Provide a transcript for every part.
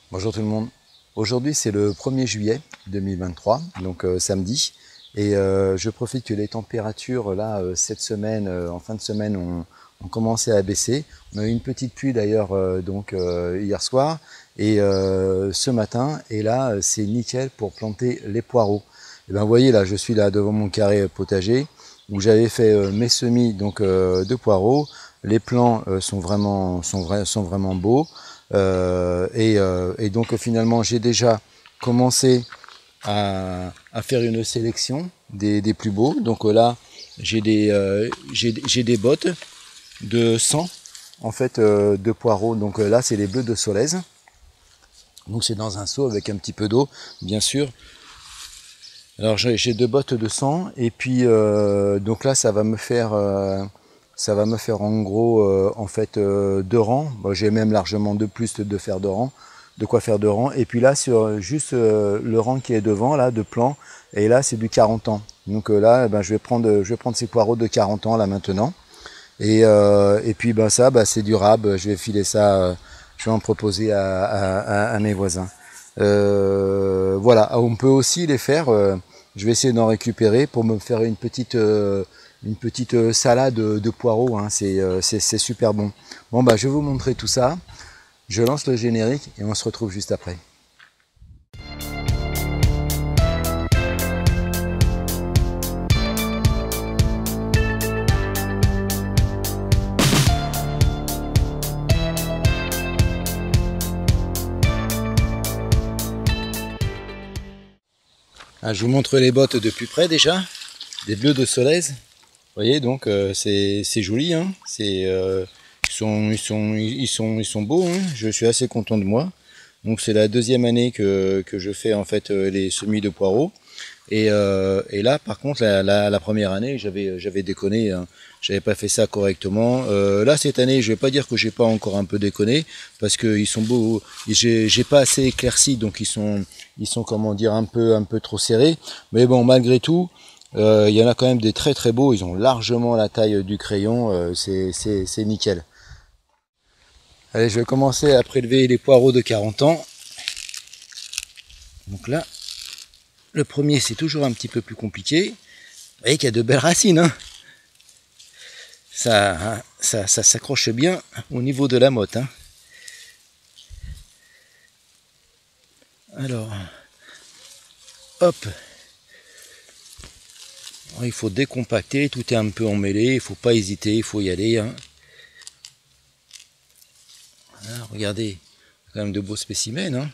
Bonjour tout le monde. Aujourd'hui c'est le 1er juillet 2023, donc samedi, et je profite que les températures là cette semaine, en fin de semaine, ont commencé à baisser. On a eu une petite pluie d'ailleurs hier soir et ce matin, et là c'est nickel pour planter les poireaux. Et ben vous voyez là, je suis là devant mon carré potager où j'avais fait mes semis de poireaux. Les plants sont vraiment beaux. Et donc finalement j'ai déjà commencé à faire une sélection des plus beaux. Donc là j'ai des bottes de 100 en fait de poireaux. Donc là c'est les bleus de Solèze. Donc c'est dans un seau avec un petit peu d'eau bien sûr. Alors j'ai deux bottes de 100 et puis donc là ça va me faire en gros en fait deux rangs. Bon, j'ai même largement de plus de faire deux rangs, de quoi faire deux rangs. Et puis là sur juste le rang qui est devant là de plan, et là c'est du 40 ans. Donc là eh ben, je vais prendre ces poireaux de 40 ans là maintenant. Et puis ben ça c'est durable. Je vais filer ça, je vais en proposer à mes voisins. Voilà, on peut aussi les faire. Je vais essayer d'en récupérer pour me faire une petite salade de poireaux. Hein. C'est super bon. Bon bah je vais vous montrer tout ça. Je lance le générique et on se retrouve juste après. Ah, je vous montre les bottes de plus près déjà, des bleus de Solèze. Vous voyez donc c'est joli, hein. Ils sont beaux, hein. Je suis assez content de moi. Donc c'est la deuxième année que je fais en fait les semis de poireaux. Et là par contre la première année j'avais déconné, hein. J'avais pas fait ça correctement. Là cette année je vais pas dire que j'ai pas encore un peu déconné parce que ils sont beaux. J'ai pas assez éclairci donc ils sont comment dire un peu trop serrés. Mais bon malgré tout il y en a quand même des très très beaux. Ils ont largement la taille du crayon. C'est nickel. Allez, je vais commencer à prélever les poireaux de 40 ans. Donc là, le premier, c'est toujours un petit peu plus compliqué. Vous voyez qu'il y a de belles racines. Hein, ça s'accroche bien au niveau de la motte. Hein. Alors, hop. Il faut décompacter, tout est un peu emmêlé. Il ne faut pas hésiter, il faut y aller. Hein. Voilà, regardez, quand même de beaux spécimens. Hein.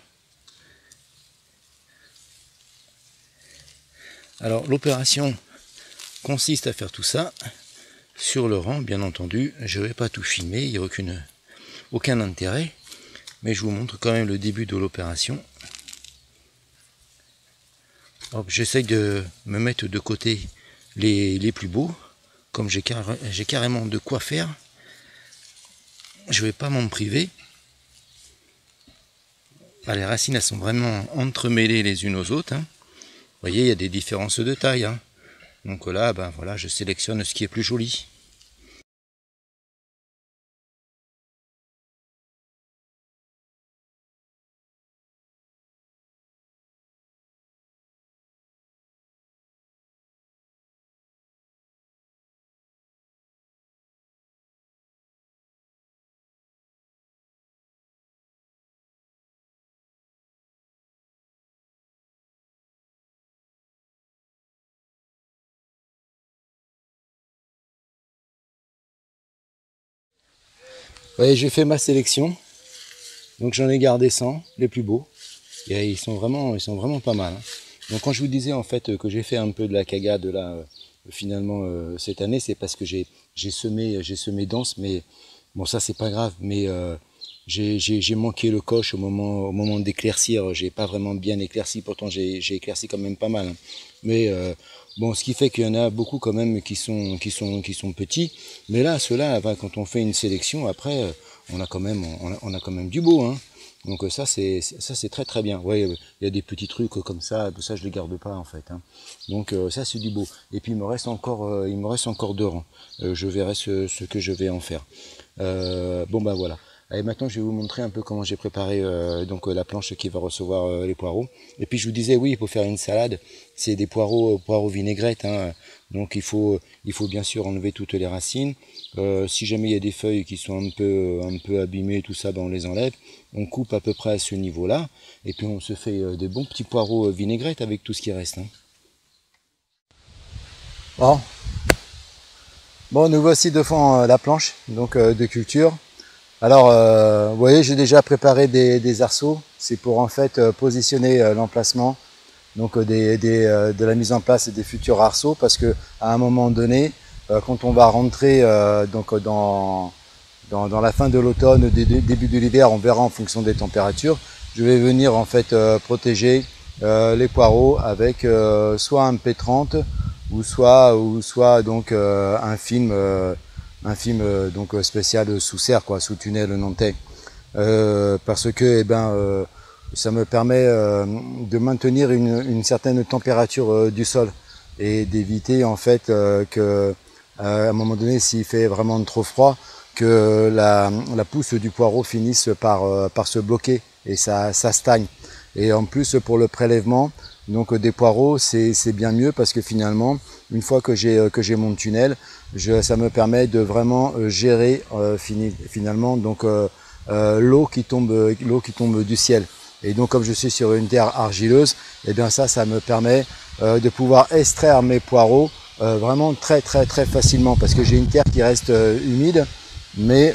Alors, l'opération consiste à faire tout ça sur le rang, bien entendu. Je ne vais pas tout filmer, il n'y a aucun intérêt, mais je vous montre quand même le début de l'opération. J'essaye de me mettre de côté les plus beaux, comme j'ai carrément de quoi faire. Je ne vais pas m'en priver. Ah, les racines elles sont vraiment entremêlées les unes aux autres. Hein. Vous voyez, il y a des différences de taille. Hein. Donc là, ben voilà, je sélectionne ce qui est plus joli. Vous voyez, j'ai fait ma sélection. Donc j'en ai gardé 100, les plus beaux. Et ils sont vraiment pas mal. Hein. Donc quand je vous disais en fait que j'ai fait un peu de la cagade là, finalement cette année, c'est parce que j'ai semé dense, mais bon ça c'est pas grave. Mais j'ai manqué le coche au moment d'éclaircir. J'ai pas vraiment bien éclairci, pourtant j'ai éclairci quand même pas mal. Hein. Mais bon, ce qui fait qu'il y en a beaucoup quand même qui sont petits. Mais là, ceux-là, quand on fait une sélection, après, on a quand même du beau. Hein. Donc ça c'est très très bien. Ouais, il y a des petits trucs comme ça je les garde pas en fait. Hein. Donc ça c'est du beau. Et puis il me reste encore deux rangs. Je verrai ce que je vais en faire. Bon ben voilà. Allez, maintenant je vais vous montrer un peu comment j'ai préparé la planche qui va recevoir les poireaux. Et puis je vous disais, oui, pour faire une salade, c'est des poireaux vinaigrettes, hein. Donc il faut bien sûr enlever toutes les racines. Si jamais il y a des feuilles qui sont un peu abîmées, tout ça, ben on les enlève. On coupe à peu près à ce niveau-là. Et puis on se fait des bons petits poireaux vinaigrettes avec tout ce qui reste, hein. Bon, nous voici devant la planche donc de culture. Alors, vous voyez, j'ai déjà préparé des arceaux. C'est pour en fait positionner l'emplacement donc de la mise en place des futurs arceaux, parce que à un moment donné, quand on va rentrer dans la fin de l'automne, début de l'hiver, on verra en fonction des températures. Je vais venir en fait protéger les poireaux avec soit un P30 ou soit donc un film donc spécial sous serre, quoi, sous tunnel nantais, parce que ça me permet de maintenir une certaine température du sol et d'éviter en fait que à un moment donné, s'il fait vraiment trop froid, que la pousse du poireau finisse par se bloquer et ça stagne. Et en plus, pour le prélèvement donc des poireaux, c'est bien mieux, parce que finalement, une fois que j'ai mon tunnel, ça me permet de vraiment gérer finalement donc l'eau qui tombe du ciel. Et donc comme je suis sur une terre argileuse, et bien ça me permet de pouvoir extraire mes poireaux vraiment très facilement, parce que j'ai une terre qui reste humide, mais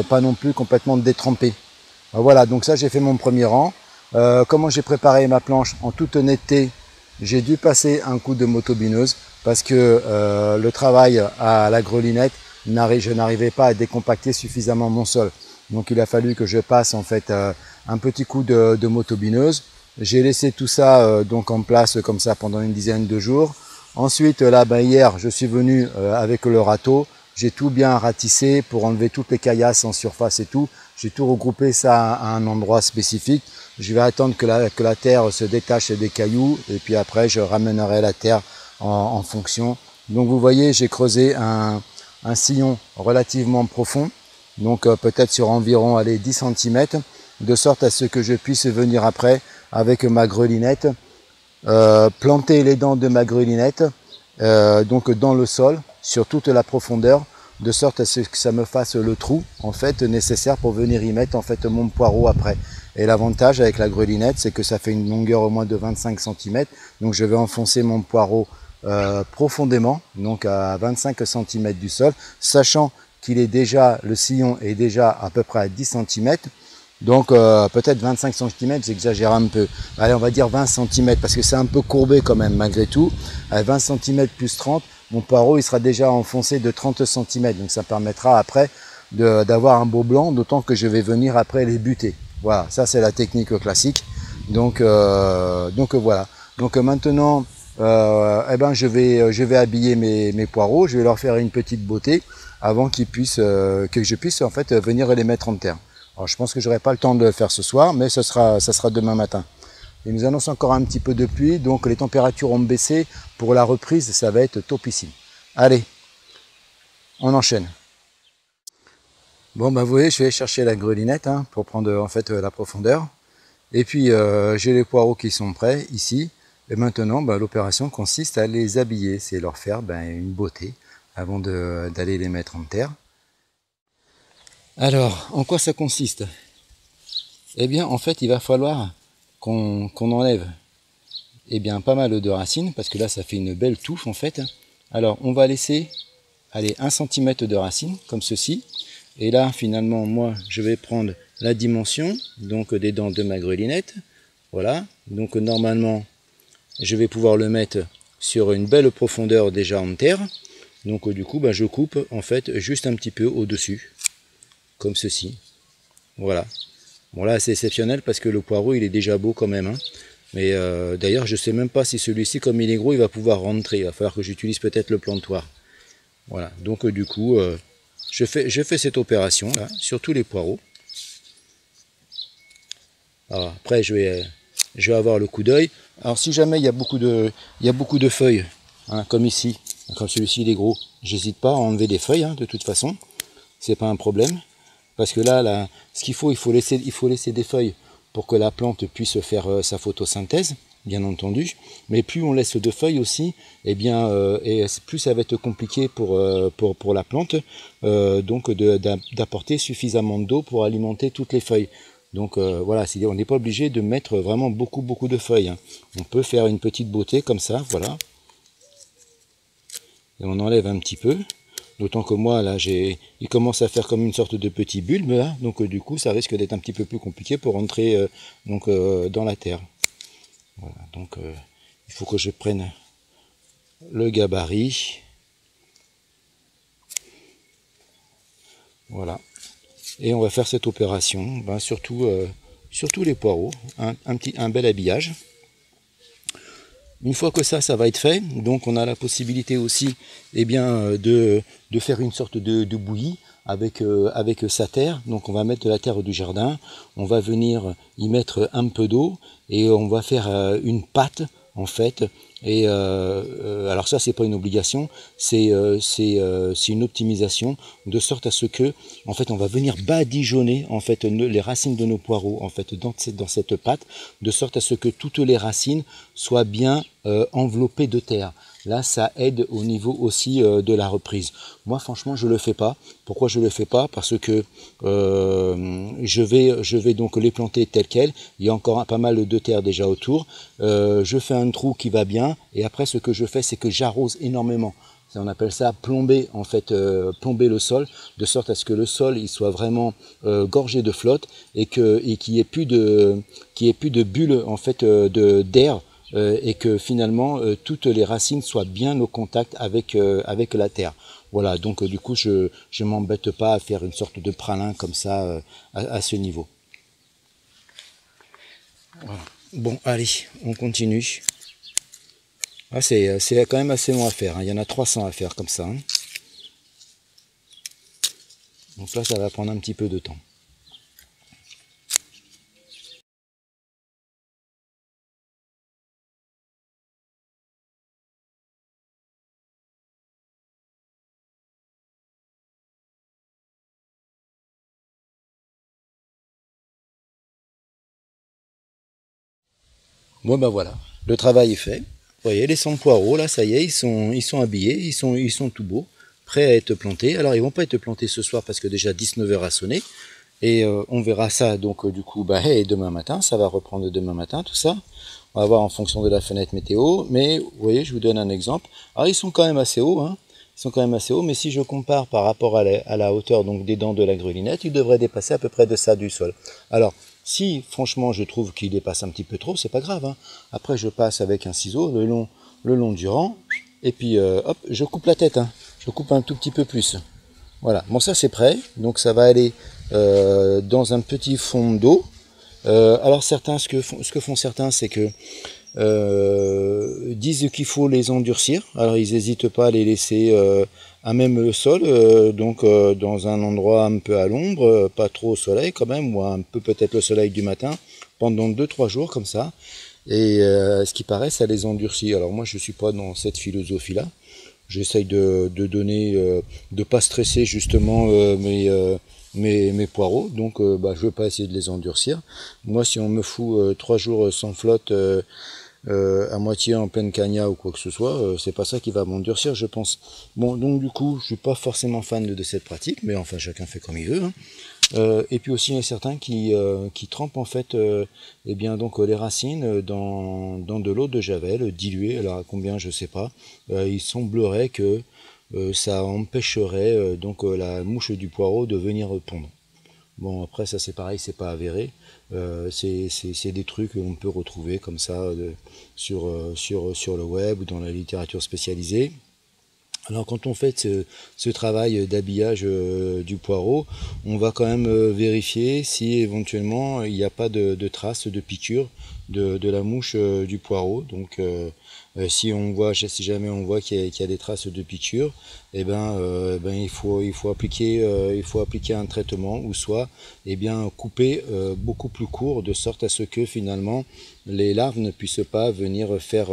pas non plus complètement détrempée. Voilà, donc ça, j'ai fait mon premier rang. Comment j'ai préparé ma planche? En toute honnêteté, j'ai dû passer un coup de motobineuse, parce que le travail à la grelinette, je n'arrivais pas à décompacter suffisamment mon sol. Donc il a fallu que je passe en fait un petit coup de motobineuse. J'ai laissé tout ça donc en place comme ça pendant une dizaine de jours. Ensuite, là, hier, je suis venu avec le râteau. J'ai tout bien ratissé pour enlever toutes les caillasses en surface et tout. J'ai tout regroupé ça à un endroit spécifique. Je vais attendre que la terre se détache des cailloux, et puis après je ramènerai la terre en fonction. Donc vous voyez, j'ai creusé un sillon relativement profond, donc peut-être sur environ 10 cm, de sorte à ce que je puisse venir après avec ma grelinette planter les dents de ma grelinette donc dans le sol sur toute la profondeur, de sorte à ce que ça me fasse le trou en fait nécessaire pour venir y mettre en fait mon poireau après. Et l'avantage avec la grelinette, c'est que ça fait une longueur au moins de 25 cm, donc je vais enfoncer mon poireau profondément, donc à 25 cm du sol, sachant qu'il est déjà, le sillon est déjà à peu près à 10 cm. Donc peut-être 25 cm, j'exagère un peu. Allez, on va dire 20 cm, parce que c'est un peu courbé quand même malgré tout. À 20 cm plus 30, mon poireau il sera déjà enfoncé de 30 cm. Donc ça permettra après d'avoir un beau blanc, d'autant que je vais venir après les buter. Voilà, ça c'est la technique classique. Donc voilà. Donc maintenant, je vais habiller mes poireaux. Je vais leur faire une petite beauté avant que je puisse en fait venir les mettre en terre. Alors, je pense que j'aurai pas le temps de le faire ce soir, mais ça sera demain matin. Il nous annonce encore un petit peu de pluie, donc les températures ont baissé. Pour la reprise, ça va être topissime. Allez, on enchaîne. Bon, vous voyez, je vais chercher la grelinette pour prendre en fait la profondeur. Et puis, j'ai les poireaux qui sont prêts ici. Et maintenant, l'opération consiste à les habiller, c'est leur faire une beauté avant d'aller les mettre en terre. Alors, en quoi ça consiste? Eh bien, en fait, il va falloir qu'on enlève pas mal de racines, parce que là, ça fait une belle touffe, en fait. Alors, on va laisser 1 cm de racines, comme ceci. Et là, finalement, moi, je vais prendre la dimension donc des dents de ma grelinette. Voilà. Donc, normalement, je vais pouvoir le mettre sur une belle profondeur déjà en terre. Donc, du coup, je coupe, en fait, juste un petit peu au-dessus. Comme ceci. Voilà. Bon, là c'est exceptionnel parce que le poireau il est déjà beau quand même. Mais d'ailleurs je sais même pas si celui-ci, comme il est gros, il va pouvoir rentrer. Il va falloir que j'utilise peut-être le plantoir. Voilà. Donc du coup je fais cette opération là sur tous les poireaux. Alors, après je vais avoir le coup d'œil. Alors si jamais il y a beaucoup de feuilles, comme ici, comme celui-ci il est gros, j'hésite pas à enlever des feuilles de toute façon. C'est pas un problème. parce que là ce qu'il faut, il faut laisser des feuilles pour que la plante puisse faire sa photosynthèse, bien entendu, mais plus on laisse de feuilles aussi, et plus ça va être compliqué pour la plante, donc d'apporter suffisamment d'eau pour alimenter toutes les feuilles. Donc voilà, on n'est pas obligé de mettre vraiment beaucoup de feuilles, hein. On peut faire une petite beauté comme ça, voilà. Et on enlève un petit peu. D'autant que moi, là, il commence à faire comme une sorte de petit bulbe, là. Donc du coup, ça risque d'être un petit peu plus compliqué pour rentrer dans la terre. Voilà, donc il faut que je prenne le gabarit. Voilà. Et on va faire cette opération, surtout les poireaux, un bel habillage. Une fois que ça va être fait, donc on a la possibilité aussi de faire une sorte de bouillie avec sa terre. Donc on va mettre de la terre du jardin, on va venir y mettre un peu d'eau et on va faire une pâte en fait. Et alors ça c'est pas une obligation, c'est une optimisation de sorte à ce que en fait on va venir badigeonner en fait les racines de nos poireaux en fait dans cette pâte, de sorte à ce que toutes les racines soient bien enveloppées de terre. Là, ça aide au niveau aussi de la reprise. Moi, franchement, je le fais pas. Pourquoi je le fais pas? Parce que je vais donc les planter telles quelles. Il y a encore pas mal de terre déjà autour. Je fais un trou qui va bien. Et après, ce que je fais, c'est que j'arrose énormément. On appelle ça plomber, en fait, plomber le sol, de sorte à ce que le sol il soit vraiment gorgé de flotte et qu'il n'y ait plus de bulles en fait d'air. Et que finalement toutes les racines soient bien au contact avec la terre. Voilà, donc du coup je m'embête pas à faire une sorte de pralin comme ça à ce niveau. Voilà. Bon, allez, on continue. Ah, c'est quand même assez long à faire, hein. Il y en a 300 à faire comme ça, hein. Donc là, ça va prendre un petit peu de temps. Bon ben voilà, le travail est fait. Vous voyez, les 100 poireaux, là, ça y est, ils sont habillés, ils sont tout beaux, prêts à être plantés. Alors, ils vont pas être plantés ce soir parce que déjà 19h a sonné. Et on verra ça, donc du coup, demain matin, ça va reprendre demain matin, tout ça. On va voir en fonction de la fenêtre météo. Mais, vous voyez, je vous donne un exemple. Alors, ils sont quand même assez hauts, hein. Ils sont quand même assez hauts, mais si je compare par rapport à la hauteur donc des dents de la grelinette, ils devraient dépasser à peu près de ça du sol. Alors, si franchement je trouve qu'il dépasse un petit peu trop, c'est pas grave, hein. Après, je passe avec un ciseau le long du rang, et puis hop, je coupe la tête, hein. Je coupe un tout petit peu plus. Voilà, bon ça c'est prêt, donc ça va aller dans un petit fond d'eau. Alors certains, ce que font certains, c'est que disent qu'il faut les endurcir. Alors ils n'hésitent pas à les laisser à même le sol, dans un endroit un peu à l'ombre, pas trop au soleil quand même, ou un peu peut-être le soleil du matin, pendant 2-3 jours comme ça. Et ce qui paraît, ça les endurcit. Alors moi je suis pas dans cette philosophie-là. J'essaye de donner, de pas stresser justement mes poireaux, donc je veux pas essayer de les endurcir. Moi, si on me fout 3 jours sans flotte, à moitié en pleine cagna ou quoi que ce soit, c'est pas ça qui va m'endurcir, je pense. Bon, donc du coup, je suis pas forcément fan de cette pratique, mais enfin chacun fait comme il veut, hein. Et puis aussi il y a certains qui trempent en fait donc les racines dans de l'eau de javel diluée. Alors à combien je sais pas. Il semblerait que ça empêcherait la mouche du poireau de venir pondre. Bon après ça c'est pareil, c'est pas avéré. C'est des trucs qu'on peut retrouver comme ça sur le web ou dans la littérature spécialisée. Alors quand on fait ce travail d'habillage du poireau, on va quand même vérifier si éventuellement il n'y a pas de traces de piqûre de la mouche du poireau. Donc Si jamais on voit qu'il y a des traces de piqûres, il faut appliquer un traitement, ou soit couper beaucoup plus court, de sorte à ce que finalement les larves ne puissent pas venir faire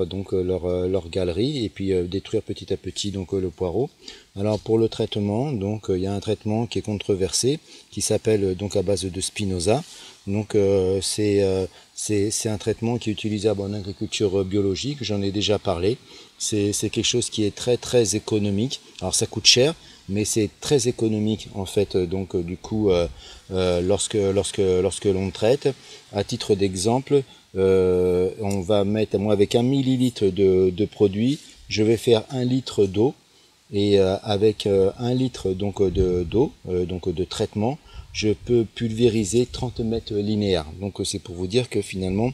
donc leur galerie, et puis détruire petit à petit donc le poireau. Alors pour le traitement, donc il y a un traitement qui est controversé, qui s'appelle donc à base de Spinoza. Donc c'est un traitement qui est utilisable en agriculture biologique, j'en ai déjà parlé. C'est quelque chose qui est très économique. Alors ça coûte cher, mais c'est très économique en fait. Donc du coup, lorsque l'on traite, à titre d'exemple, on va mettre, moi avec 1 millilitre de produit, je vais faire 1 litre d'eau, et avec 1 litre donc d'eau, donc de traitement, je peux pulvériser 30 mètres linéaires. Donc c'est pour vous dire que finalement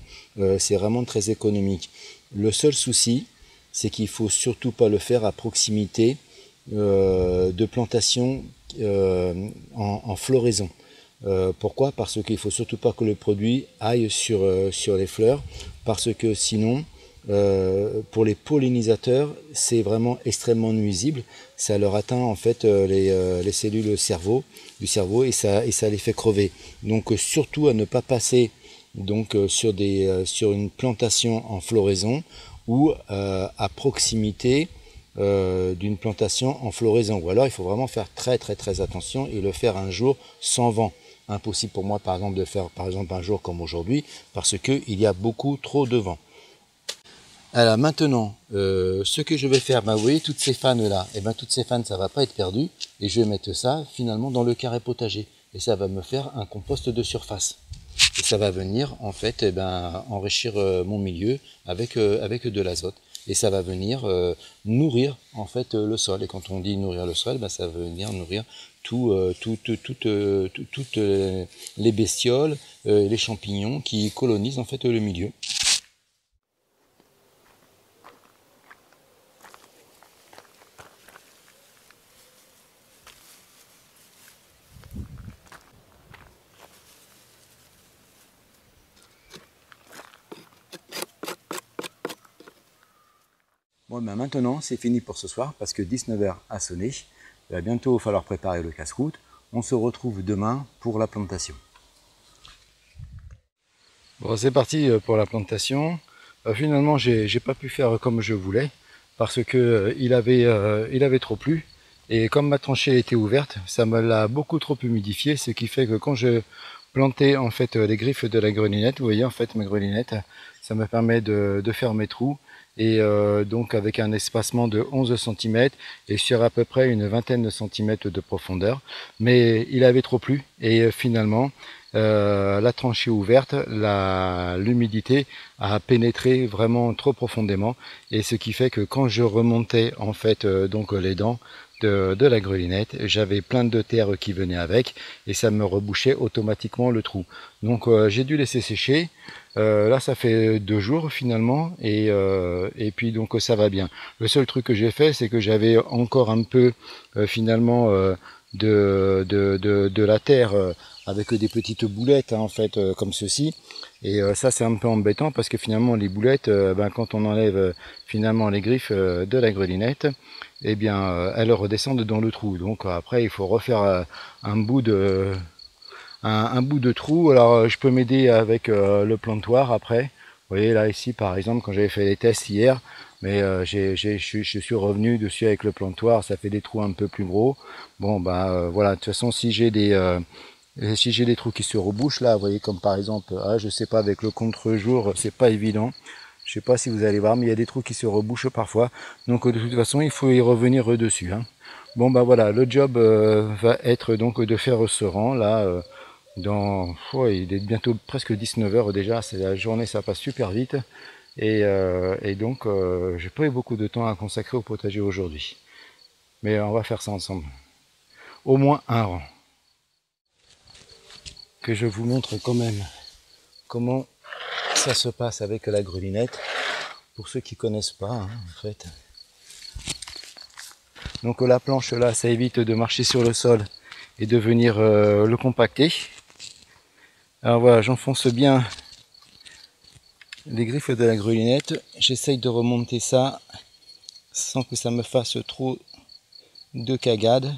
c'est vraiment très économique. Le seul souci, c'est qu'il faut surtout pas le faire à proximité de plantations en floraison. Pourquoi? Parce qu'il faut surtout pas que le produit aille sur les fleurs, parce que sinon pour les pollinisateurs, c'est vraiment extrêmement nuisible. Ça leur atteint en fait les cellules du cerveau, et ça les fait crever. Donc surtout à ne pas passer donc sur une plantation en floraison, ou à proximité d'une plantation en floraison. Ou alors il faut vraiment faire très attention, et le faire un jour sans vent. Impossible pour moi par exemple de faire par exemple un jour comme aujourd'hui, parce qu'il y a beaucoup trop de vent. Alors maintenant, ce que je vais faire, vous voyez toutes ces fanes là, toutes ces fanes ça va pas être perdu, et je vais mettre ça finalement dans le carré potager, et ça va me faire un compost de surface, et ça va venir en fait enrichir mon milieu avec de l'azote, et ça va venir nourrir en fait le sol. Et quand on dit nourrir le sol, ça va venir nourrir toutes les bestioles, les champignons qui colonisent en fait le milieu. Bon, maintenant c'est fini pour ce soir, parce que 19h a sonné. Il va bientôt falloir préparer le casse-croûte. On se retrouve demain pour la plantation. Bon, c'est parti pour la plantation. Finalement, j'ai pas pu faire comme je voulais, parce que il avait trop plu. Et comme ma tranchée était ouverte, ça me l'a beaucoup trop humidifié, ce qui fait que quand je plantais en fait les griffes de la grelinette, vous voyez en fait ma grelinette, ça me permet de faire mes trous, et donc avec un espacement de 11 cm et sur à peu près une vingtaine de centimètres de profondeur. Mais il avait trop plu, et finalement la tranchée ouverte, l'humidité a pénétré vraiment trop profondément, et ce qui fait que quand je remontais en fait donc les dents de la grelinette, j'avais plein de terre qui venait avec, et ça me rebouchait automatiquement le trou. Donc j'ai dû laisser sécher. Là ça fait 2 jours finalement, et puis donc ça va bien. Le seul truc que j'ai fait, c'est que j'avais encore un peu finalement de la terre avec des petites boulettes en fait comme ceci, et ça c'est un peu embêtant, parce que finalement les boulettes quand on enlève finalement les griffes de la grelinette, elles redescendent dans le trou. Donc après il faut refaire un bout de trou. Alors je peux m'aider avec le plantoir après. Vous voyez là ici par exemple, quand j'avais fait les tests hier, mais je suis revenu dessus avec le plantoir, ça fait des trous un peu plus gros. Bon voilà, de toute façon si j'ai des trous qui se rebouchent là, vous voyez, comme par exemple, je sais pas, avec le contre-jour c'est pas évident. Je sais pas si vous allez voir, mais il y a des trous qui se rebouchent parfois. Donc de toute façon il faut y revenir dessus. Bon voilà, le job va être donc de faire ce rang là. Il est bientôt presque 19h déjà, c'est la journée, ça passe super vite, et donc j'ai pas eu beaucoup de temps à consacrer au potager aujourd'hui, mais on va faire ça ensemble, au moins un rang, que je vous montre quand même comment ça se passe avec la grelinette, pour ceux qui connaissent pas en fait. Donc la planche là, ça évite de marcher sur le sol et de venir le compacter. Alors voilà, j'enfonce bien les griffes de la grelinette. J'essaye de remonter ça sans que ça me fasse trop de cagades.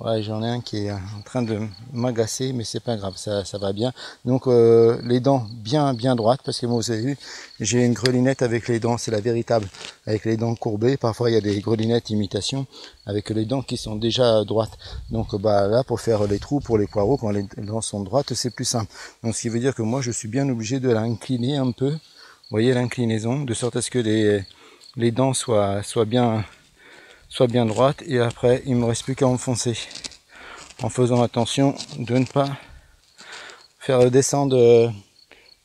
Ouais, j'en ai un qui est en train de m'agacer, mais c'est pas grave, ça va bien. Donc les dents bien droites, parce que moi vous avez vu, j'ai une grelinette avec les dents, c'est la véritable, avec les dents courbées. Parfois il y a des grelinettes imitation avec les dents qui sont déjà droites. Donc bah là pour faire les trous pour les poireaux, quand les dents sont droites, c'est plus simple. Donc ce qui veut dire que moi je suis bien obligé de l'incliner un peu. Vous voyez l'inclinaison, de sorte à ce que les dents soient bien droite, et après il me reste plus qu'à enfoncer en faisant attention de ne pas faire descendre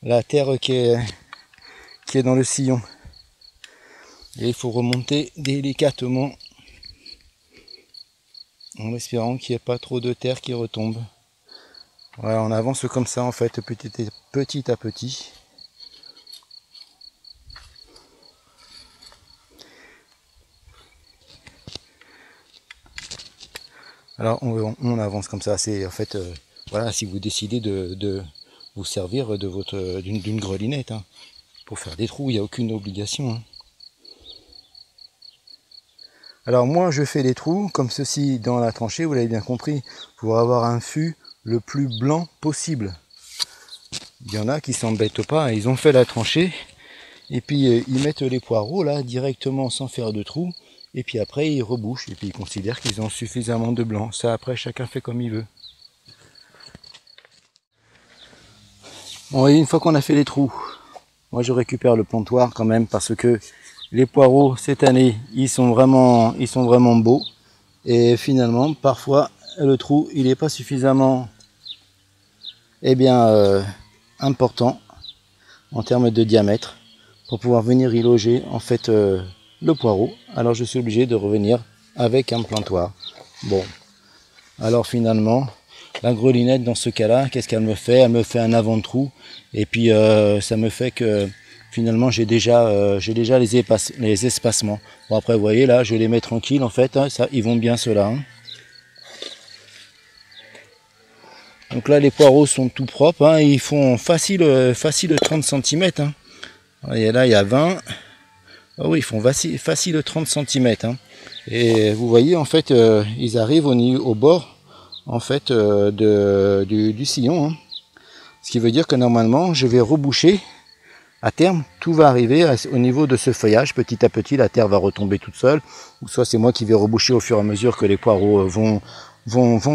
la terre qui est dans le sillon, et il faut remonter délicatement en espérant qu'il n'y ait pas trop de terre qui retombe. Voilà, on avance comme ça en fait, petit à petit. Alors on avance comme ça, c'est en fait, voilà, si vous décidez de vous servir d'une grelinette, hein, pour faire des trous, il n'y a aucune obligation. Hein. Alors moi je fais des trous comme ceci dans la tranchée, vous l'avez bien compris, pour avoir un fût le plus blanc possible. Il y en a qui s'embêtent pas, ils ont fait la tranchée, et puis ils mettent les poireaux là directement sans faire de trous. Et puis après ils rebouchent, et puis ils considèrent qu'ils ont suffisamment de blanc. Ça après chacun fait comme il veut. Bon, et une fois qu'on a fait les trous, moi je récupère le plantoir quand même, parce que les poireaux cette année ils sont vraiment beaux. Et finalement parfois le trou il n'est pas suffisamment important en termes de diamètre pour pouvoir venir y loger en fait le poireau. Alors je suis obligé de revenir avec un plantoir. Bon, alors finalement la grelinette dans ce cas là, qu'est-ce qu'elle me fait? Elle me fait un avant-trou, et puis ça me fait que finalement j'ai déjà les espacements. Bon après vous voyez là, je les mets tranquilles en fait, hein, ça, ils vont bien ceux-là. Hein. Donc là les poireaux sont tout propres, hein, ils font facile 30 cm. Hein. Et là il y a 20. Ah oui, ils font facile 30 cm. Hein. Et vous voyez en fait ils arrivent au bord en fait du sillon. Hein. Ce qui veut dire que normalement je vais reboucher. À terme, tout va arriver au niveau de ce feuillage. Petit à petit, la terre va retomber toute seule. Ou soit c'est moi qui vais reboucher au fur et à mesure que les poireaux vont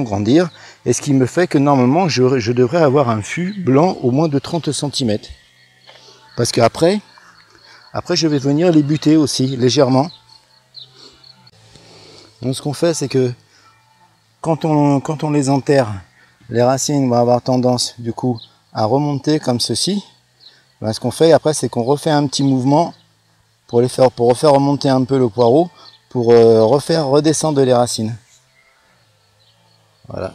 grandir. Et ce qui me fait que normalement, je devrais avoir un fût blanc au moins de 30 cm. Parce qu'après, je vais venir les buter aussi, légèrement. Donc ce qu'on fait, c'est que quand on les enterre, les racines vont avoir tendance, du coup, à remonter comme ceci. Ben, ce qu'on fait après, c'est qu'on refait un petit mouvement pour refaire remonter un peu le poireau, pour refaire redescendre les racines. Voilà.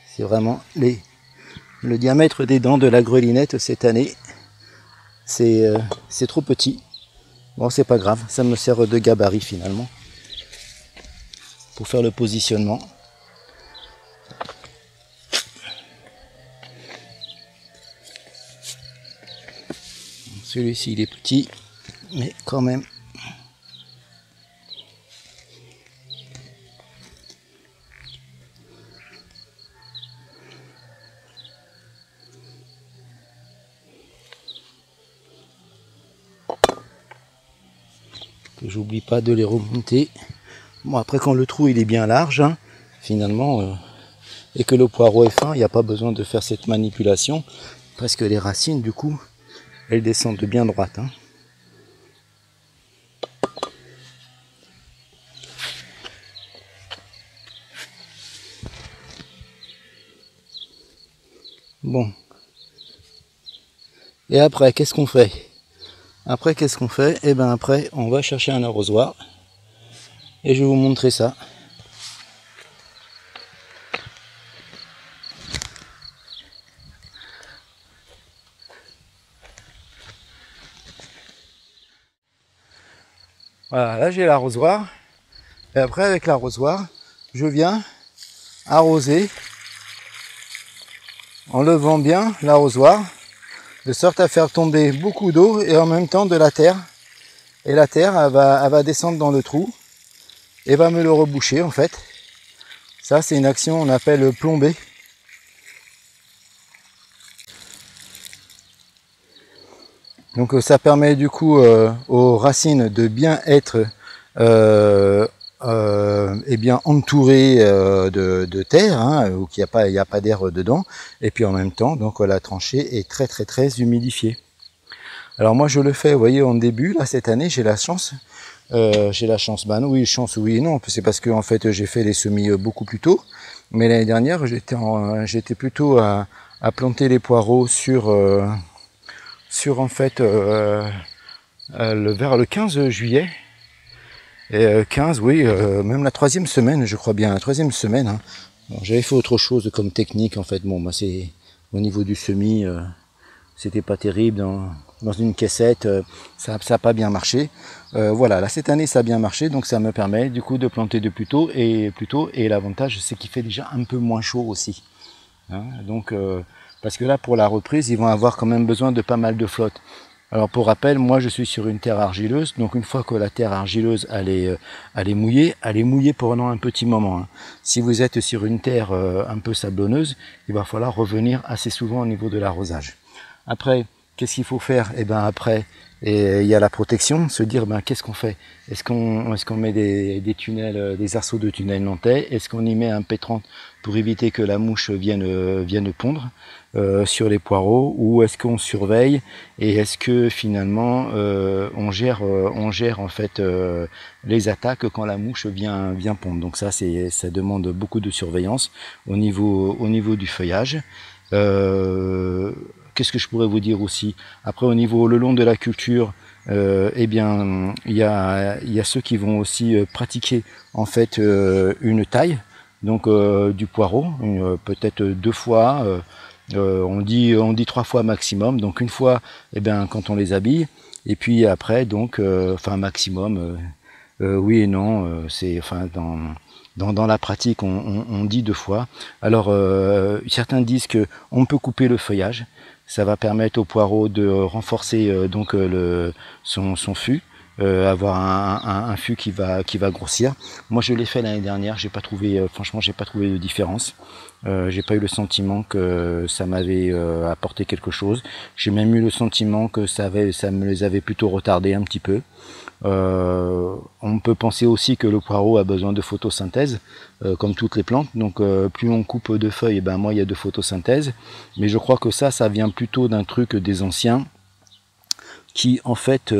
C'est vraiment le diamètre des dents de la grelinette cette année. C'est trop petit. Bon, c'est pas grave, ça me sert de gabarit finalement pour faire le positionnement. Celui-ci il est petit, mais quand même. Que j'oublie pas de les remonter. Bon après quand le trou il est bien large, hein, finalement, et que le poireau est fin, il n'y a pas besoin de faire cette manipulation, parce que les racines du coup, elles descendent bien droites. Hein. Bon. Et après, qu'est-ce qu'on fait? Eh bien après, on va chercher un arrosoir. Et je vais vous montrer ça. Voilà, là j'ai l'arrosoir. Et après, avec l'arrosoir, je viens arroser en levant bien l'arrosoir de sorte à faire tomber beaucoup d'eau et en même temps de la terre. Et la terre, elle va descendre dans le trou et va me le reboucher en fait. Ça, c'est une action qu'on appelle plomber. Donc ça permet du coup aux racines de bien être et bien entourées de terre, hein, où il n'y a pas d'air dedans. Et puis en même temps, donc la tranchée est très humidifiée. Alors moi je le fais, vous voyez, en début, là cette année j'ai la chance. Ben oui, chance oui et non, c'est parce que en fait j'ai fait les semis beaucoup plus tôt. Mais l'année dernière j'étais plutôt à planter les poireaux sur en fait vers le 15 juillet. Et 15, oui, même la troisième semaine, je crois bien, la troisième semaine. Hein. Bon, j'avais fait autre chose comme technique en fait. Bon, bah, c'est au niveau du semis, c'était pas terrible. Dans une caissette, ça n'a pas bien marché. Voilà, là cette année ça a bien marché, donc ça me permet du coup de planter de plus tôt. Et l'avantage c'est qu'il fait déjà un peu moins chaud aussi. Hein, donc, parce que là pour la reprise, ils vont avoir quand même besoin de pas mal de flotte. Alors pour rappel, moi je suis sur une terre argileuse, donc une fois que la terre argileuse elle est mouillée pendant un petit moment. Hein. Si vous êtes sur une terre un peu sablonneuse, il va falloir revenir assez souvent au niveau de l'arrosage. Après, qu'est-ce qu'il faut faire? Et ben après, il y a la protection, se dire ben qu'est-ce qu'on fait? Est-ce qu'on met des tunnels, des arceaux de tunnels nantais? Est-ce qu'on y met un P30 pour éviter que la mouche vienne pondre sur les poireaux, ou est-ce qu'on surveille et est-ce que finalement on gère en fait les attaques quand la mouche vient pondre. Donc ça demande beaucoup de surveillance au niveau du feuillage. Qu'est-ce que je pourrais vous dire aussi? Après, le long de la culture, eh bien, il y a ceux qui vont aussi pratiquer en fait une taille, donc du poireau, peut-être 2 fois. On dit 3 fois maximum. Donc une fois, eh bien, quand on les habille, et puis après, donc, enfin maximum. Oui et non. C'est enfin dans la pratique, on dit 2 fois. Alors certains disent que on peut couper le feuillage. Ça va permettre au poireau de renforcer son fût, avoir un fût qui va grossir. Moi, je l'ai fait l'année dernière. J'ai pas trouvé, franchement, j'ai pas trouvé de différence. J'ai pas eu le sentiment que ça m'avait apporté quelque chose. J'ai même eu le sentiment que ça me les avait plutôt retardés un petit peu. On peut penser aussi que le poireau a besoin de photosynthèse, comme toutes les plantes. Donc plus on coupe de feuilles, ben moins il y a de photosynthèse. Mais je crois que ça vient plutôt d'un truc des anciens qui en fait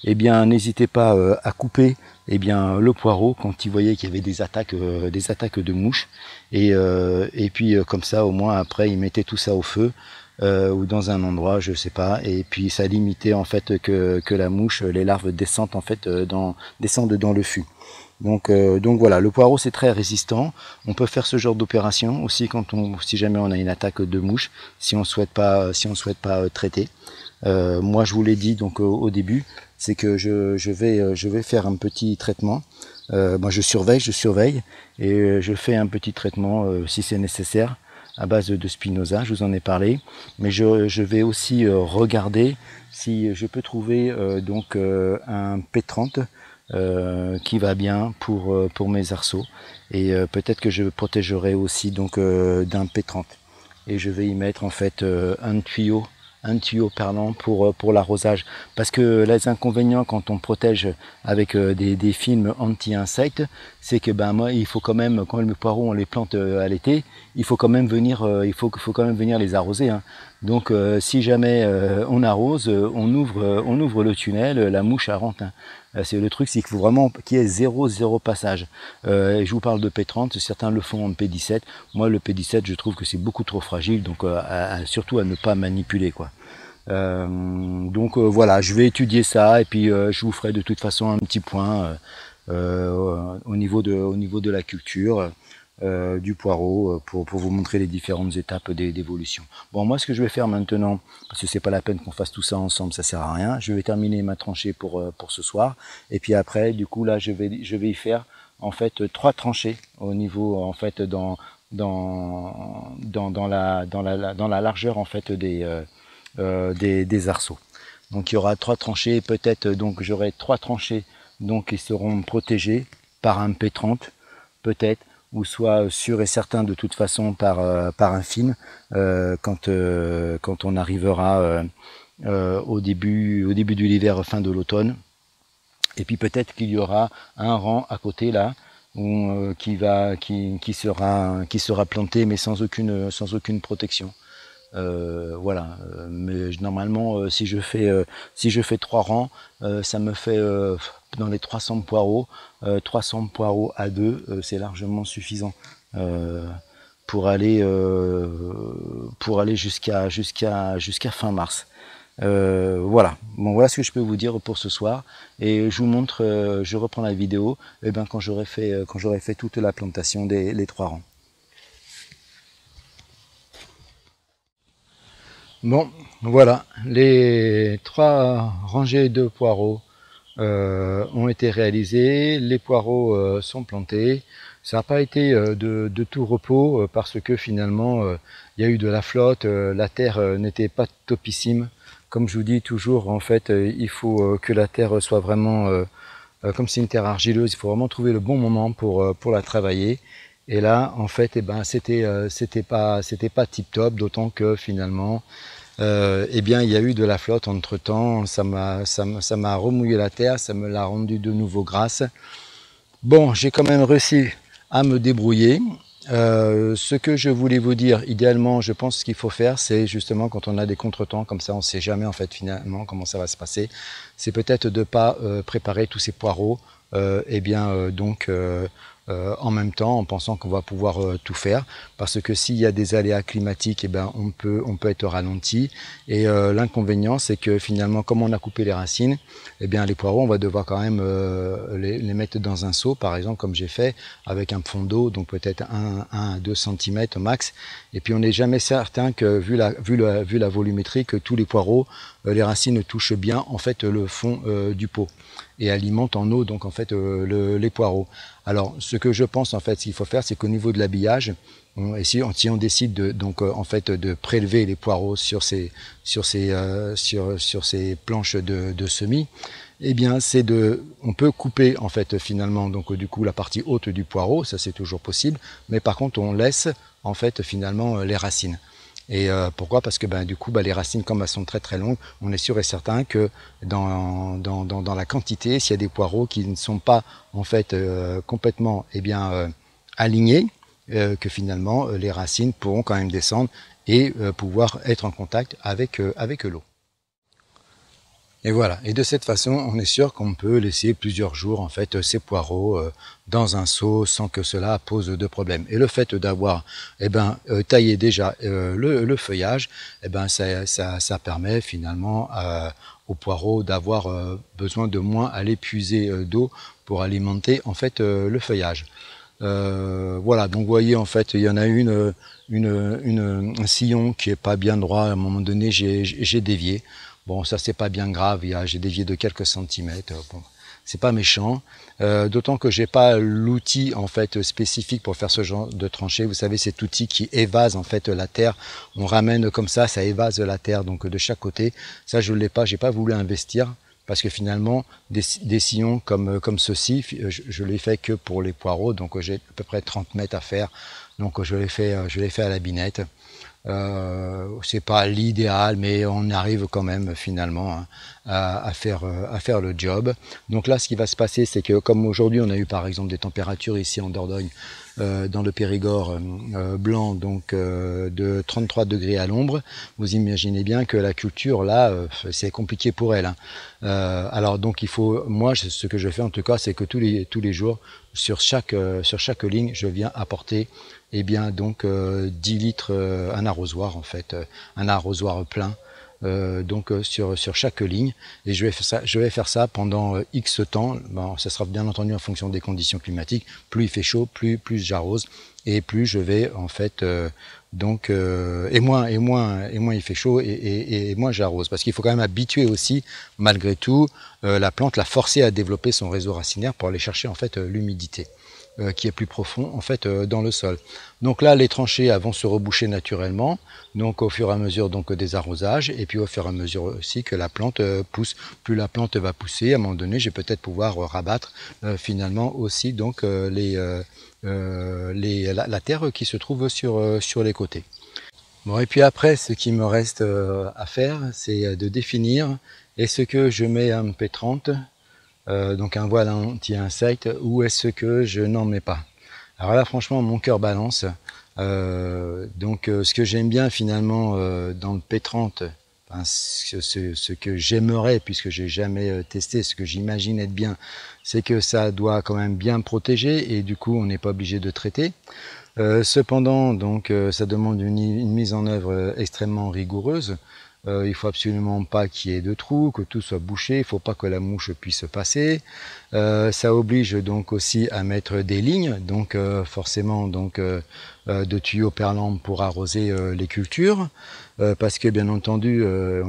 eh bien n'hésitaient pas à couper eh bien le poireau quand ils voyaient qu'il y avait des attaques de mouches, et puis comme ça au moins après ils mettaient tout ça au feu ou dans un endroit, je sais pas, et puis ça limitait en fait que la mouche, les larves descendent en fait descendent dans le fût. Donc voilà, le poireau c'est très résistant. On peut faire ce genre d'opération aussi si jamais on a une attaque de mouche, si on souhaite pas traiter. Moi je vous l'ai dit donc au début, c'est que je vais faire un petit traitement. Moi je surveille et je fais un petit traitement si c'est nécessaire, à base de Spinoza, je vous en ai parlé, mais je vais aussi regarder si je peux trouver un P30 qui va bien pour mes arceaux, et peut-être que je protégerai aussi donc d'un P30, et je vais y mettre en fait un tuyau parlant pour l'arrosage, parce que les inconvénients quand on protège avec des films anti-insectes, c'est que ben moi il faut quand même, quand les poireaux on les plante à l'été, il faut quand même venir les arroser, hein. Donc si jamais on arrose, on ouvre le tunnel, la mouche elle rentre, hein. C'est le truc, c'est qu'il faut vraiment qu'il y ait zéro passage. Et je vous parle de P30, certains le font en P17. Moi, le P17, je trouve que c'est beaucoup trop fragile, donc surtout à ne pas manipuler, quoi. Voilà, je vais étudier ça, et puis je vous ferai de toute façon un petit point au niveau de la culture. Du poireau pour vous montrer les différentes étapes d'évolution. Bon, moi ce que je vais faire maintenant, parce que c'est pas la peine qu'on fasse tout ça ensemble, ça sert à rien, je vais terminer ma tranchée pour ce soir, et puis après du coup là je vais y faire en fait 3 tranchées au niveau en fait dans la largeur en fait des arceaux. Donc il y aura 3 tranchées, peut-être donc j'aurai 3 tranchées donc qui seront protégées par un P30 peut-être, ou soit sûr et certain de toute façon par un film quand on arrivera au début de l'hiver, fin de l'automne. Et puis peut-être qu'il y aura un rang à côté là qui sera planté mais sans aucune protection. Voilà, mais normalement si je fais 3 rangs, ça me fait dans les 300 poireaux, 300 poireaux à 2, c'est largement suffisant pour aller jusqu'à fin mars. Voilà, bon, voilà ce que je peux vous dire pour ce soir, et je vous montre, je reprends la vidéo quand j'aurai fait toute la plantation les 3 rangs. Bon, voilà, les 3 rangées de poireaux ont été réalisées, les poireaux sont plantés. Ça n'a pas été de tout repos parce que finalement il y a eu de la flotte, la terre n'était pas topissime. Comme je vous dis toujours, en fait, il faut que la terre soit vraiment, comme c'est une terre argileuse, il faut vraiment trouver le bon moment pour la travailler. Et là, en fait, c'était pas tip top, d'autant que finalement, il y a eu de la flotte entre temps, ça m'a remouillé la terre, ça me l'a rendu de nouveau grasse. Bon, j'ai quand même réussi à me débrouiller. Ce que je voulais vous dire, idéalement, je pense qu'il faut faire, c'est justement quand on a des contretemps, comme ça on ne sait jamais en fait finalement comment ça va se passer, c'est peut-être de ne pas préparer tous ces poireaux en même temps, en pensant qu'on va pouvoir tout faire, parce que s'il y a des aléas climatiques, on peut être ralenti. Et l'inconvénient, c'est que finalement, comme on a coupé les racines, les poireaux, on va devoir quand même les mettre dans un seau, par exemple, comme j'ai fait, avec un fond d'eau, donc peut-être 1 à 2 cm au max. Et puis on n'est jamais certain que, vu la volumétrie, que tous les poireaux, les racines touchent bien en fait le fond du pot et alimentent en eau donc en fait les poireaux. Alors ce que je pense en fait qu'il faut faire, c'est qu'au niveau de l'habillage, si on décide de prélever les poireaux sur ces planches de semis, on peut couper en fait finalement donc du coup la partie haute du poireau, ça c'est toujours possible, mais par contre on laisse en fait finalement les racines. Et pourquoi? Parce que du coup les racines, comme elles sont très très longues, on est sûr et certain que dans la quantité, s'il y a des poireaux qui ne sont pas en fait complètement alignés, que finalement les racines pourront quand même descendre et pouvoir être en contact avec l'eau. Et voilà, et de cette façon, on est sûr qu'on peut laisser plusieurs jours en fait ces poireaux dans un seau sans que cela pose de problème. Et le fait d'avoir taillé déjà le feuillage, ça permet finalement aux poireaux d'avoir besoin de moins aller puiser d'eau pour alimenter en fait le feuillage. Voilà, donc vous voyez en fait il y en a un sillon qui est pas bien droit, à un moment donné j'ai dévié. Bon, ça c'est pas bien grave, j'ai dévié de quelques centimètres, bon, c'est pas méchant, d'autant que j'ai pas l'outil en fait spécifique pour faire ce genre de tranchée. Vous savez, cet outil qui évase en fait la terre, on ramène comme ça évase la terre donc de chaque côté. Ça je l'ai pas, j'ai pas voulu investir parce que finalement des sillons comme ceci, je l'ai fait que pour les poireaux, donc j'ai à peu près 30 mètres à faire, donc je l'ai fait à la binette. C'est pas l'idéal, mais on arrive quand même finalement à faire le job. Donc là, ce qui va se passer, c'est que comme aujourd'hui on a eu par exemple des températures ici en Dordogne, dans le Périgord blanc, donc de 33 degrés à l'ombre, vous imaginez bien que la culture là, c'est compliqué pour elle. Alors donc il faut, moi ce que je fais en tout cas, c'est que tous les jours sur chaque ligne, je viens apporter 10 litres, un arrosoir en fait, un arrosoir plein, sur chaque ligne, et je vais faire ça pendant X temps. Bon, ça sera bien entendu en fonction des conditions climatiques. Plus il fait chaud, plus j'arrose, et plus je vais en fait et moins il fait chaud et moins j'arrose, parce qu'il faut quand même habituer aussi malgré tout la plante, la forcer à développer son réseau racinaire pour aller chercher en fait l'humidité. qui est plus profond en fait dans le sol. Donc là, les tranchées vont se reboucher naturellement, donc au fur et à mesure donc des arrosages, et puis au fur et à mesure aussi que la plante pousse. Plus la plante va pousser, à un moment donné, je vais peut-être pouvoir rabattre finalement aussi donc la terre qui se trouve sur les côtés. Bon, et puis après, ce qui me reste à faire, c'est de définir est-ce que je mets un P30, donc un voile anti-insecte, ou est-ce que je n'en mets pas. Alors là, franchement, mon cœur balance. Ce que j'aime bien finalement dans le P30, enfin, ce que j'aimerais, puisque j'ai jamais testé, ce que j'imagine être bien, c'est que ça doit quand même bien protéger et du coup, on n'est pas obligé de traiter. Cependant, donc, ça demande une mise en œuvre extrêmement rigoureuse. Il faut absolument pas qu'il y ait de trous, que tout soit bouché, il ne faut pas que la mouche puisse passer. Ça oblige donc aussi à mettre des lignes, donc forcément donc, de tuyaux per lampe pour arroser les cultures, parce que bien entendu,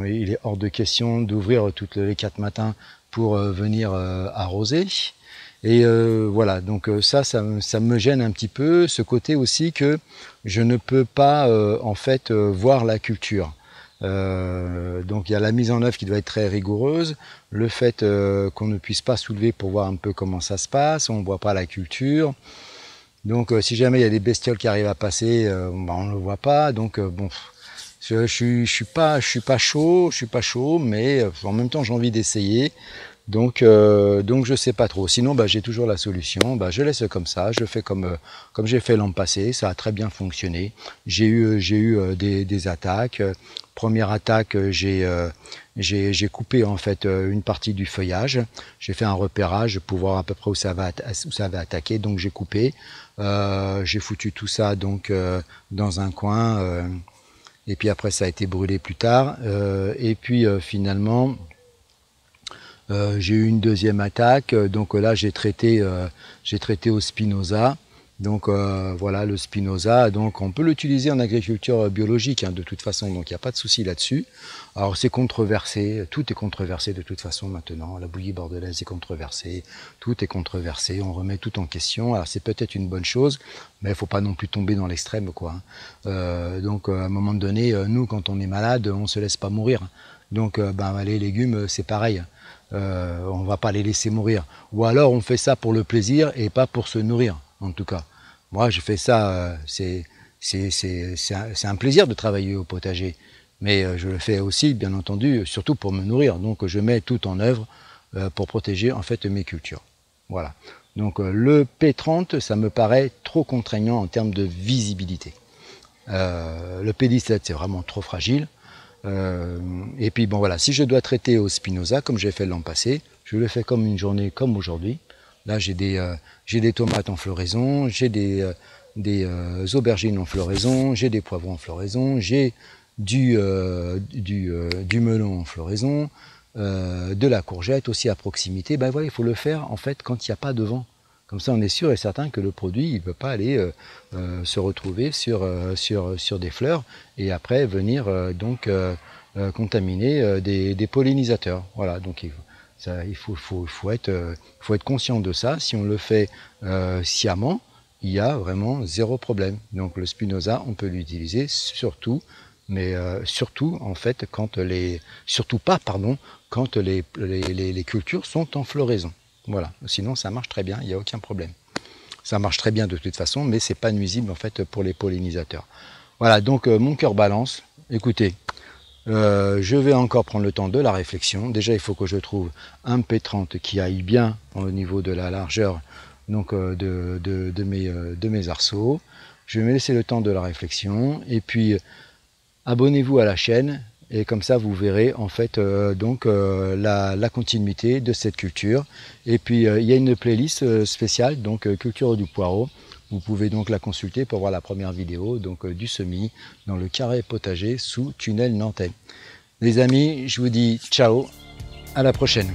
il est hors de question d'ouvrir toutes les 4 matins pour venir arroser. Et voilà, donc ça me gêne un petit peu, ce côté aussi que je ne peux pas en fait voir la culture. Donc il y a la mise en œuvre qui doit être très rigoureuse, le fait qu'on ne puisse pas soulever pour voir un peu comment ça se passe, on ne voit pas la culture. Donc si jamais il y a des bestioles qui arrivent à passer, on ne le voit pas. Donc bon, je suis pas chaud, mais en même temps j'ai envie d'essayer. Donc je sais pas trop. Sinon, j'ai toujours la solution. Je laisse comme ça. Je fais comme j'ai fait l'an passé. Ça a très bien fonctionné. J'ai eu des attaques. Première attaque, j'ai coupé en fait une partie du feuillage. J'ai fait un repérage pour voir à peu près où ça va attaquer. Donc j'ai coupé. J'ai foutu tout ça donc dans un coin. Et puis après, ça a été brûlé plus tard. Et puis finalement. J'ai eu une deuxième attaque, donc là j'ai traité au Spinoza. Donc voilà, le Spinoza, donc on peut l'utiliser en agriculture biologique de toute façon, donc il n'y a pas de souci là-dessus. Alors c'est controversé, tout est controversé de toute façon maintenant, la bouillie bordelaise est controversée, tout est controversé, on remet tout en question. Alors c'est peut-être une bonne chose, mais il ne faut pas non plus tomber dans l'extrême, quoi. Donc à un moment donné, nous quand on est malade, on ne se laisse pas mourir. Donc les légumes c'est pareil. On va pas les laisser mourir. Ou alors on fait ça pour le plaisir et pas pour se nourrir, en tout cas. Moi, je fais ça, c'est un plaisir de travailler au potager. Mais je le fais aussi, bien entendu, surtout pour me nourrir. Donc je mets tout en œuvre pour protéger en fait mes cultures. Voilà. Donc le P30, ça me paraît trop contraignant en termes de visibilité. Le P17, c'est vraiment trop fragile. Et puis bon voilà, si je dois traiter au Spinoza comme j'ai fait l'an passé, je le fais comme une journée comme aujourd'hui. Là j'ai des tomates en floraison, j'ai des aubergines en floraison, j'ai des poivrons en floraison, j'ai du melon en floraison, de la courgette aussi à proximité. Voilà, il faut le faire en fait quand il n'y a pas de vent. Comme ça, on est sûr et certain que le produit ne peut pas aller se retrouver sur des fleurs et après venir contaminer des pollinisateurs. Voilà, donc il faut être conscient de ça. Si on le fait sciemment, il y a vraiment zéro problème. Donc le Spinoza, on peut l'utiliser surtout, mais surtout en fait quand les cultures sont en floraison. Voilà, sinon ça marche très bien, il n'y a aucun problème. Ça marche très bien de toute façon, mais c'est pas nuisible en fait pour les pollinisateurs. Voilà, donc mon cœur balance. Écoutez, je vais encore prendre le temps de la réflexion. Déjà, il faut que je trouve un P30 qui aille bien au niveau de la largeur donc, de mes arceaux. Je vais me laisser le temps de la réflexion et puis abonnez-vous à la chaîne. Et comme ça, vous verrez en fait la continuité de cette culture. Et puis, il y a une playlist spéciale, donc culture du poireau. Vous pouvez donc la consulter pour voir la première vidéo donc, du semis dans le carré potager sous tunnel nantais. Les amis, je vous dis ciao, à la prochaine.